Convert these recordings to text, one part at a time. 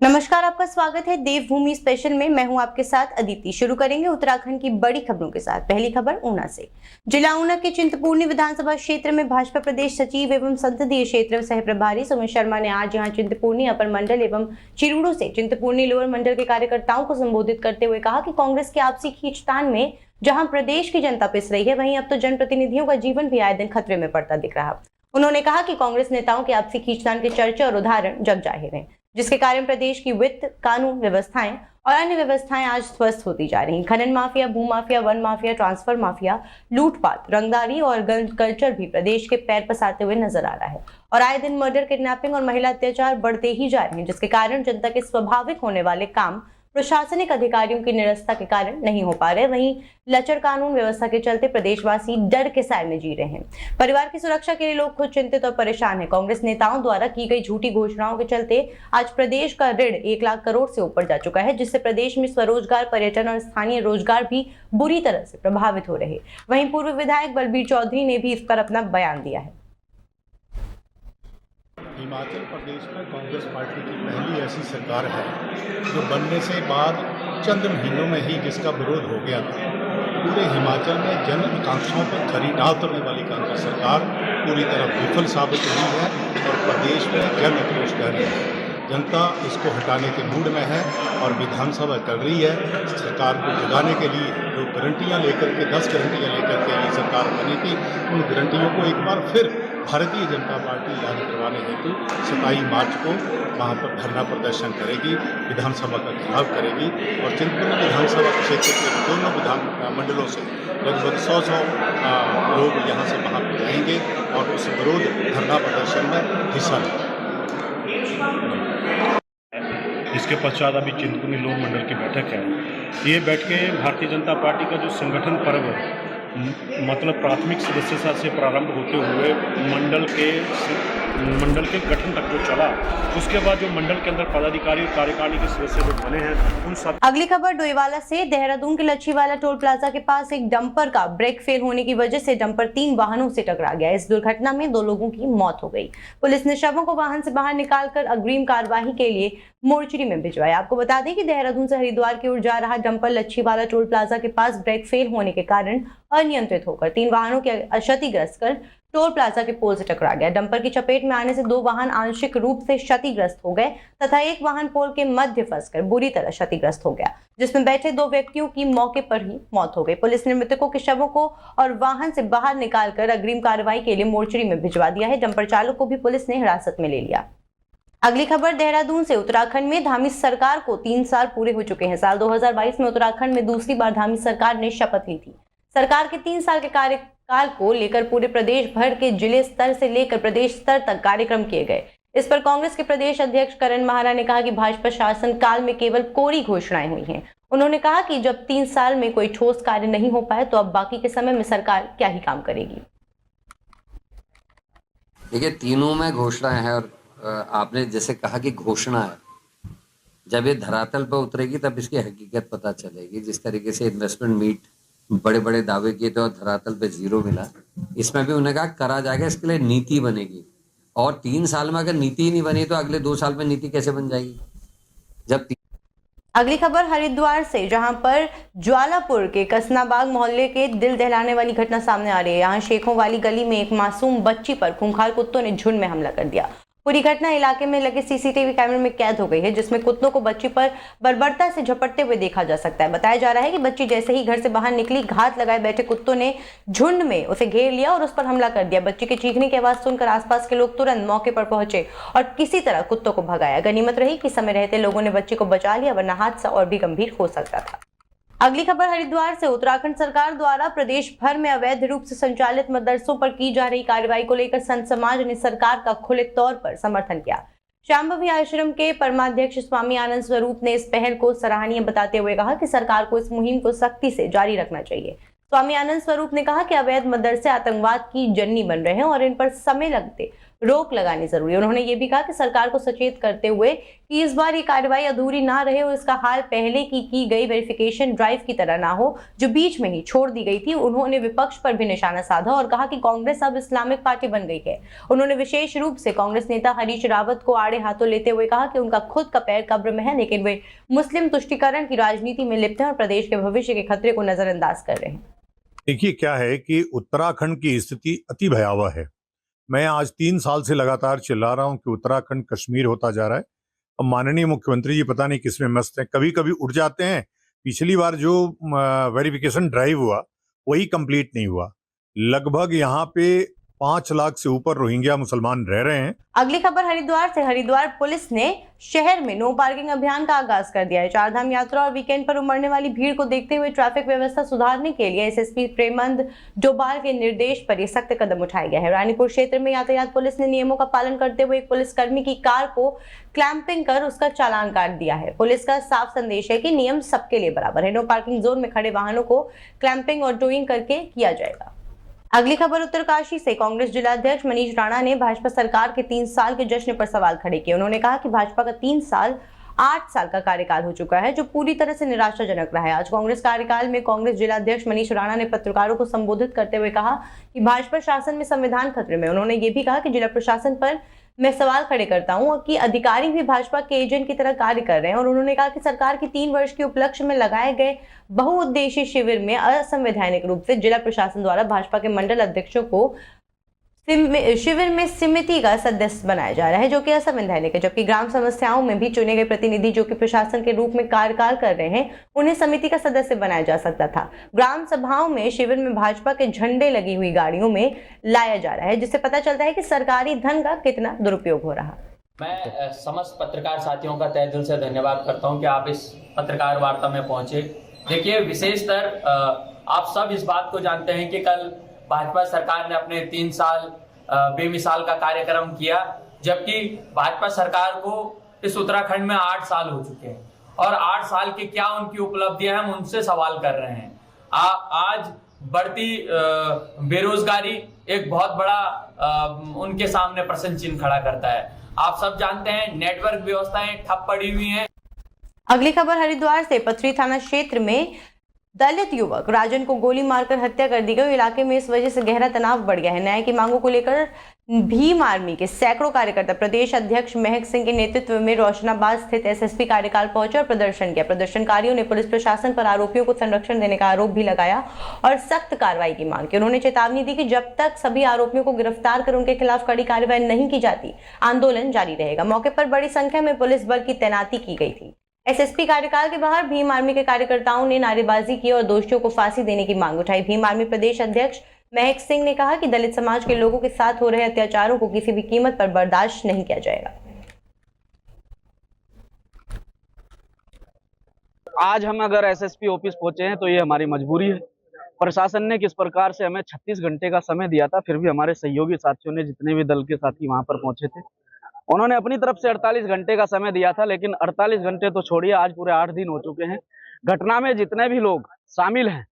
नमस्कार, आपका स्वागत है देवभूमि स्पेशल में। मैं हूं आपके साथ अदिति। शुरू करेंगे उत्तराखंड की बड़ी खबरों के साथ। पहली खबर ऊना से। जिला ऊना के चिंतपूर्णी विधानसभा क्षेत्र में भाजपा प्रदेश सचिव एवं संसदीय क्षेत्र सह प्रभारी सुमित शर्मा ने आज यहां चिंतपूर्णी अपर मंडल एवं चिरूडू से चिंतपूर्णी लोअर मंडल के कार्यकर्ताओं को संबोधित करते हुए कहा कि कांग्रेस के आपसी खींचतान में जहां प्रदेश की जनता पिस रही है, वहीं अब तो जनप्रतिनिधियों का जीवन भी आए दिन खतरे में पड़ता दिख रहा। उन्होंने कहा कि कांग्रेस नेताओं के आपसी खींचतान के चर्चे और उदाहरण जग जाहिर हैं, जिसके कारण प्रदेश की वित्त, कानून व्यवस्थाएं और अन्य व्यवस्थाएं आज ध्वस्त होती जा रही। खनन माफिया, भू mafia, one mafia, transfer mafia, लूटपाट, रंगदारी और गन कल्चर भी प्रदेश के पैर पसारते हुए नजर आ रहा है और आए दिन मर्डर, किडनैपिंग और महिला अत्याचार बढ़ते ही जा रहे हैं, जिसके कारण जनता के स्वाभाविक होने वाले काम प्रशासनिक अधिकारियों की निरस्तता के कारण नहीं हो पा रहे। वहीं लचर कानून व्यवस्था के चलते प्रदेशवासी डर के साए में जी रहे हैं। परिवार की सुरक्षा के लिए लोग खुद चिंतित और परेशान हैं। कांग्रेस नेताओं द्वारा की गई झूठी घोषणाओं के चलते आज प्रदेश का ऋण 1 लाख करोड़ से ऊपर जा चुका है, जिससे प्रदेश में स्वरोजगार, पर्यटन और स्थानीय रोजगार भी बुरी तरह से प्रभावित हो रहे। वहीं पूर्व विधायक बलबीर चौधरी ने भी इस पर अपना बयान दिया है। हिमाचल प्रदेश में कांग्रेस पार्टी की पहली ऐसी सरकार है जो बनने से बाद चंद महीनों में ही जिसका विरोध हो गया था। पूरे हिमाचल में जन आकांक्षाओं पर खरी ना उतरने वाली कांग्रेस सरकार पूरी तरह विफल साबित हुई है और प्रदेश में जन आक्रोश कर रही है। जनता इसको हटाने के मूड में है और विधानसभा चल रही है। सरकार को जगाने के लिए जो गारंटियाँ लेकर के 10 गारंटियाँ लेकर के ये सरकार बनी थी, उन गारंटियों को एक बार फिर भारतीय जनता पार्टी याद करवाने हेतु 27 मार्च को वहाँ पर धरना प्रदर्शन करेगी, विधानसभा का घेराव करेगी और चिंतपूर्णी विधानसभा क्षेत्र के दोनों विधान मंडलों से लगभग 100 लोग यहाँ से वहाँ पर जाएंगे और उस विरोध धरना प्रदर्शन में हिस्सा लेंगे। इसके पश्चात अभी चिंतपूर्णी लोअर मंडल की बैठक है। ये बैठकें भारतीय जनता पार्टी का जो संगठन पर्व मतलब प्राथमिक सदस्यता से प्रारंभ होते हुए मंडल के गठन तक जो चला, उसके बाद जो मंडल के अंदर पदाधिकारी और कार्यकारिणी के सदस्य जो बने हैं उन सब। अगली खबर डोईवाला से। देहरादून के लच्छीवाला टोल प्लाजा के पास एक डंपर का ब्रेक फेल होने की वजह से डंपर 3 वाहनों से टकरा गया। इस दुर्घटना में 2 लोगों की मौत हो गई। पुलिस ने शवों को वाहन से बाहर निकालकर अग्रिम कार्यवाही के लिए मोर्चरी में भिजवाया। आपको बता दें कि देहरादून से हरिद्वार की ओर जा रहा डंपर लच्छीवाला टोल प्लाजा के पास ब्रेक फेल होने के कारण अनियंत्रित होकर 3 वाहनों के क्षतिग्रस्त कर टोल प्लाजा के पोल से टकरा गया। डंपर की चपेट में आने से 2 वाहन आंशिक रूप से क्षतिग्रस्त हो गए तथा एक वाहन पोल के मध्य फंसकर बुरी तरह क्षतिग्रस्त हो गया, जिसमें बैठे 2 व्यक्तियों की मौके पर ही मौत हो गई। पुलिस ने मृतकों के शवों को और वाहन से बाहर निकालकर अग्रिम कार्रवाई के लिए मोर्चरी में भिजवा दिया है। डंपर चालक को भी पुलिस ने हिरासत में ले लिया। अगली खबर देहरादून से। उत्तराखंड में धामी सरकार को 3 साल पूरे हो चुके हैं। साल 2022 में उत्तराखंड में दूसरी बार धामी सरकार ने शपथ ली थी। सरकार के 3 साल के कार्यकाल को लेकर पूरे प्रदेश भर के जिले स्तर से लेकर प्रदेश स्तर तक कार्यक्रम किए गए। इस पर कांग्रेस के प्रदेश अध्यक्ष करण महारा ने कहा कि भाजपा शासन काल में केवल कोरी घोषणाएं हुई हैं। उन्होंने कहा कि जब 3 साल में कोई ठोस कार्य नहीं हो पाए तो अब बाकी के समय में सरकार क्या ही काम करेगी। देखिए, तीनों में घोषणाएं हैं और आपने जैसे कहा कि घोषणा है, जब ये धरातल पर उतरेगी तब इसकी हकीकत पता चलेगी। जिस तरीके से इन्वेस्टमेंट मीट बड़े बड़े दावे किए थे और धरातल पे 0 मिला, इसमें भी उन्हें कहा करा जाएगा, इसके लिए नीति बनेगी। और 3 साल में अगर नीति ही नहीं बनी तो अगले 2 साल में नीति कैसे बन जाएगी? जब अगली खबर हरिद्वार से, जहां पर ज्वालापुर के कसनाबाग मोहल्ले के दिल दहलाने वाली घटना सामने आ रही है। यहाँ शेखों वाली गली में एक मासूम बच्ची पर खूंखार कुत्तों ने झुंड में हमला कर दिया। पूरी घटना इलाके में लगे सीसीटीवी कैमरे में कैद हो गई है, जिसमें कुत्तों को बच्ची पर बर्बरता से झपटते हुए देखा जा सकता है। बताया जा रहा है कि बच्ची जैसे ही घर से बाहर निकली, घात लगाए बैठे कुत्तों ने झुंड में उसे घेर लिया और उस पर हमला कर दिया। बच्ची के चीखने की आवाज सुनकर आसपास के लोग तुरंत मौके पर पहुंचे और किसी तरह कुत्तों को भगाया। गनीमत रही कि समय रहते लोगों ने बच्ची को बचा लिया, वरना हादसा और भी गंभीर हो सकता था। अगली खबर हरिद्वार से। उत्तराखंड सरकार द्वारा प्रदेश भर में अवैध रूप से संचालित मदरसों पर की जा रही कार्रवाई को लेकर संत समाज ने सरकार का खुले तौर पर समर्थन किया। शांभवी आश्रम के परमाध्यक्ष स्वामी आनंद स्वरूप ने इस पहल को सराहनीय बताते हुए कहा कि सरकार को इस मुहिम को सख्ती से जारी रखना चाहिए। स्वामी आनंद स्वरूप ने कहा कि अवैध मदरसे आतंकवाद की जननी बन रहे हैं और इन पर समय लगते रोक लगानी जरूरी है। उन्होंने ये भी कहा कि सरकार को सचेत करते हुए कि इस बार ये कार्रवाई अधूरी ना रहे और इसका हाल पहले की गई वेरिफिकेशन ड्राइव की तरह ना हो जो बीच में ही छोड़ दी गई थी। उन्होंने विपक्ष पर भी निशाना साधा और कहा कि कांग्रेस अब इस्लामिक पार्टी बन गई है। उन्होंने विशेष रूप से कांग्रेस नेता हरीश रावत को आड़े हाथों लेते हुए कहा कि उनका खुद का पैर कब्र में है, लेकिन वे मुस्लिम तुष्टीकरण की राजनीति में लिप्त हैं और प्रदेश के भविष्य के खतरे को नजरअंदाज कर रहे हैं। देखिए क्या है कि उत्तराखंड की स्थिति अति भयावह है। मैं आज 3 साल से लगातार चिल्ला रहा हूं कि उत्तराखंड कश्मीर होता जा रहा है। अब माननीय मुख्यमंत्री जी पता नहीं किसमें मस्त हैं, कभी कभी उठ जाते हैं। पिछली बार जो वेरिफिकेशन ड्राइव हुआ वही कंप्लीट नहीं हुआ। लगभग यहाँ पे 5 लाख से ऊपर रोहिंग्या मुसलमान रह रहे हैं। अगली खबर हरिद्वार से। हरिद्वार पुलिस ने शहर में नो पार्किंग अभियान का आगाज कर दिया है। चारधाम यात्रा और वीकेंड पर उमड़ने वाली भीड़ को देखते हुए ट्रैफिक व्यवस्था सुधारने के लिए एसएसपी प्रेमंद डोभाल के निर्देश पर यह सख्त कदम उठाया गया है। रानीपुर क्षेत्र में यातायात पुलिस ने नियमों का पालन करते हुए एक पुलिसकर्मी की कार को क्लैंपिंग कर उसका चालान काट दिया है। पुलिस का साफ संदेश है कि नियम सबके लिए बराबर है। नो पार्किंग जोन में खड़े वाहनों को क्लैंपिंग और टोइंग करके किया जाएगा। अगली खबर उत्तरकाशी से। कांग्रेस जिलाध्यक्ष मनीष राणा ने भाजपा सरकार के 3 साल के जश्न पर सवाल खड़े किए। उन्होंने कहा कि भाजपा का 3 साल 8 साल का कार्यकाल हो चुका है जो पूरी तरह से निराशाजनक रहा है। आज कांग्रेस कार्यकाल में कांग्रेस जिलाध्यक्ष मनीष राणा ने पत्रकारों को संबोधित करते हुए कहा कि भाजपा शासन में संविधान खतरे में। उन्होंने ये भी कहा कि जिला प्रशासन पर मैं सवाल खड़े करता हूं कि अधिकारी भी भाजपा के एजेंट की तरह कार्य कर रहे हैं। और उन्होंने कहा कि सरकार की 3 वर्ष के उपलक्ष्य में लगाए गए बहुउद्देशीय शिविर में असंवैधानिक रूप से जिला प्रशासन द्वारा भाजपा के मंडल अध्यक्षों को शिविर में समिति का सदस्य बनाया जा रहा है जो कि असंवैधानिक है। जबकि ग्राम समस्याओं में भी चुने गए प्रतिनिधि जो कि प्रशासन के रूप में कार्यकाल कर रहे हैं उन्हें समिति का सदस्य बनाया जा सकता था। ग्राम सभाओं में शिविर में भाजपा के झंडे लगी हुई गाड़ियों में लाया जा रहा है जिससे पता चलता है कि सरकारी धन का कितना दुरुपयोग हो रहा। मैं समस्त पत्रकार साथियों का तहे दिल से धन्यवाद करता हूं कि आप इस पत्रकार वार्ता में पहुंचे। देखिए, विशेषतर आप सब इस बात को जानते हैं कि कल भाजपा सरकार ने अपने 3 साल बेमिसाल का कार्यक्रम किया, जबकि भाजपा सरकार को इस उत्तराखंड में 8 साल हो चुके हैं और 8 साल की क्या उनकी उपलब्धियां हम उनसे सवाल कर रहे हैं। आज बढ़ती बेरोजगारी एक बहुत बड़ा उनके सामने प्रश्न चिन्ह खड़ा करता है। आप सब जानते हैं नेटवर्क व्यवस्थाएं ठप पड़ी हुई हैं। अगली खबर हरिद्वार से। पथरी थाना क्षेत्र में दलित युवक राजन को गोली मारकर हत्या कर दी गई। इलाके में इस वजह से गहरा तनाव बढ़ गया है। न्याय की मांगों को लेकर भीम आर्मी के सैकड़ों कार्यकर्ता प्रदेश अध्यक्ष महक सिंह के नेतृत्व में रोशनाबाद स्थित एसएसपी कार्यकाल पहुंचे और प्रदर्शन किया। प्रदर्शनकारियों ने पुलिस प्रशासन पर आरोपियों को संरक्षण देने का आरोप भी लगाया और सख्त कार्रवाई की मांग की। उन्होंने चेतावनी दी कि जब तक सभी आरोपियों को गिरफ्तार कर उनके खिलाफ कड़ी कार्रवाई नहीं की जाती आंदोलन जारी रहेगा। मौके पर बड़ी संख्या में पुलिस बल की तैनाती की गई थी। एसएसपी कार्यकाल के बाहर भीम आर्मी के कार्यकर्ताओं ने नारेबाजी की और दोषियों को फांसी देने की मांग उठाई। भीम आर्मी प्रदेश अध्यक्ष महक सिंह ने कहा कि दलित समाज के लोगों के साथ हो रहे अत्याचारों को किसी भी कीमत पर बर्दाश्त नहीं किया जाएगा। आज हम अगर एसएसपी ऑफिस पहुंचे हैं तो ये हमारी मजबूरी है। प्रशासन ने किस प्रकार से हमें 36 घंटे का समय दिया था, फिर भी हमारे सहयोगी साथियों ने जितने भी दल के साथी वहां पर पहुंचे थे उन्होंने अपनी तरफ से 48 घंटे का समय दिया था, लेकिन 48 घंटे तो छोड़िए, आज पूरे 8 दिन हो चुके हैं। घटना में जितने भी लोग शामिल हैं,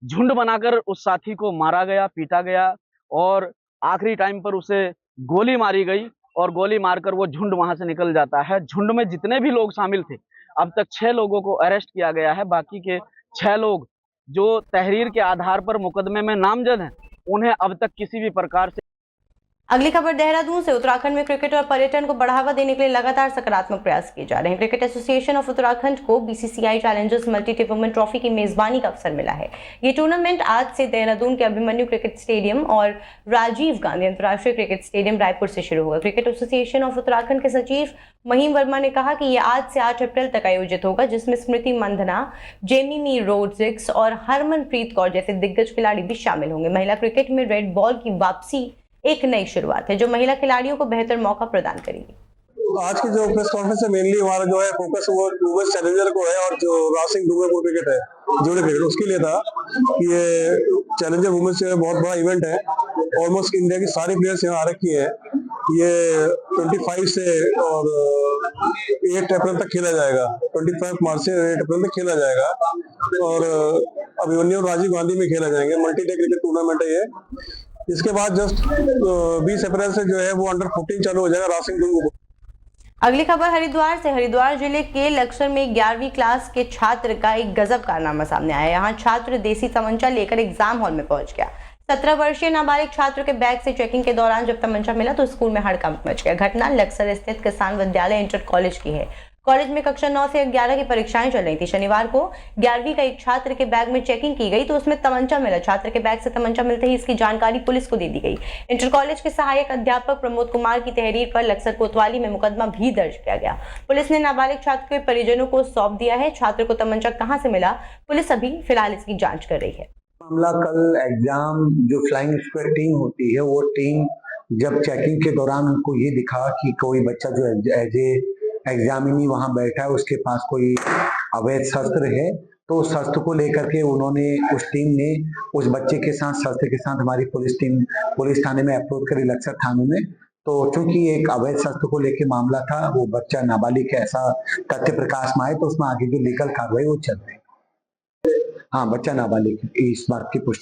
झुंड बनाकर उस साथी को मारा गया, पीटा गया और आखिरी टाइम पर उसे गोली मारी गई और गोली मारकर वो झुंड वहां से निकल जाता है। झुंड में जितने भी लोग शामिल थे, अब तक 6 लोगों को अरेस्ट किया गया है। बाकी के 6 लोग जो तहरीर के आधार पर मुकदमे में नामजद हैं, उन्हें अब तक किसी भी प्रकार से। अगली खबर देहरादून से। उत्तराखंड में क्रिकेट और पर्यटन को बढ़ावा देने के लिए लगातार सकारात्मक प्रयास किए जा रहे हैं। क्रिकेट एसोसिएशन ऑफ उत्तराखंड को BCCI Challengers multi tournament trophy की मेजबानी का अवसर मिला है। ये टूर्नामेंट आज से देहरादून के अभिमन्यु क्रिकेट स्टेडियम और राजीव गांधी अंतर्राष्ट्रीय क्रिकेट स्टेडियम रायपुर से शुरू होगा। क्रिकेट एसोसिएशन ऑफ उत्तराखंड के सचिव महिम वर्मा ने कहा कि यह आज से 8 अप्रैल तक आयोजित होगा, जिसमें स्मृति मंधना, जेमी रोड्रिग्स और हरमनप्रीत कौर जैसे दिग्गज खिलाड़ी भी शामिल होंगे। महिला क्रिकेट में रेड बॉल की वापसी एक नई शुरुआत है जो महिला खिलाड़ियों को बेहतर मौका प्रदान करेगी। आज की जो प्रेस कॉन्फ्रेंस है मेनली हमारा जो है फोकस वो वुमेन्स चैलेंजर को है और जो राज सिंह दुबे क्रिकेट है जोड़े क्रिकेट उसके लिए था। ये चैलेंजर वुमेन्स जो है बहुत बड़ा इवेंट है। ऑलमोस्ट इंडिया की सारी प्लेयर्स यहाँ आ रखी है। ये 25 से और 8 अप्रैल तक खेला जाएगा। 25 मार्च से 8 अप्रैल तक खेला जाएगा और अभिमन्यु राजीव गांधी में खेला जाएंगे। मल्टी डे क्रिकेट टूर्नामेंट है ये। इसके बाद जस्ट 20 अप्रैल से जो है वो अंडर 14 चालू हो जाएगा रासिंग दुर्ग। अगली खबर हरिद्वार से। हरिद्वार जिले के लक्सर में 11वीं क्लास के छात्र का एक गजब कारनामा सामने आया। यहाँ छात्र देसी तमंचा लेकर एग्जाम हॉल में पहुंच गया। 17 वर्षीय नाबालिग छात्र के बैग से चेकिंग के दौरान जब तमंचा मिला तो स्कूल में हड़कंप मच गया। घटना लक्सर स्थित किसान विद्यालय इंटर कॉलेज की है। कॉलेज में कक्षा 9 से 11 की परीक्षाएं चल रही थी। शनिवार को 11वीं का एक छात्र के बैग में चेकिंग की गई तो उसमें तमंचा मिला। छात्र के बैग से तमंचा मिलते ही इसकी जानकारी पुलिस को दे दी गई। इंटर कॉलेज के सहायक अध्यापक प्रमोद कुमार की तहरीर पर लक्सर कोतवाली में मुकदमा भी दर्ज किया गया। पुलिस ने नाबालिग छात्र के परिजनों को सौंप दिया है। छात्र को तमंचा कहां से मिला, पुलिस अभी फिलहाल इसकी जांच कर रही है। मामला कल एग्जाम जो फ्लाइंग स्क्वाड टीम होती है, वो टीम जब चेकिंग के दौरान उनको ये दिखा कि कोई बच्चा जो एज ए एग्जामिनी वहां बैठा है, उसके पास कोई अवैध शस्त्र है, तो उस शस्त्र को लेकर के उन्होंने उस टीम ने उस बच्चे के साथ शस्त्र के साथ हमारी पुलिस टीम पुलिस थाने में अप्रोच करी, लक्सर थाने में। तो चूंकि एक अवैध शस्त्र को लेकर मामला था, वो बच्चा नाबालिग ऐसा तथ्य प्रकाश में आए तो उसमें आगे जो लीगल कार्रवाई वो चल रही है। हाँ, बच्चा नाबालिग, इस बात की पुष्टि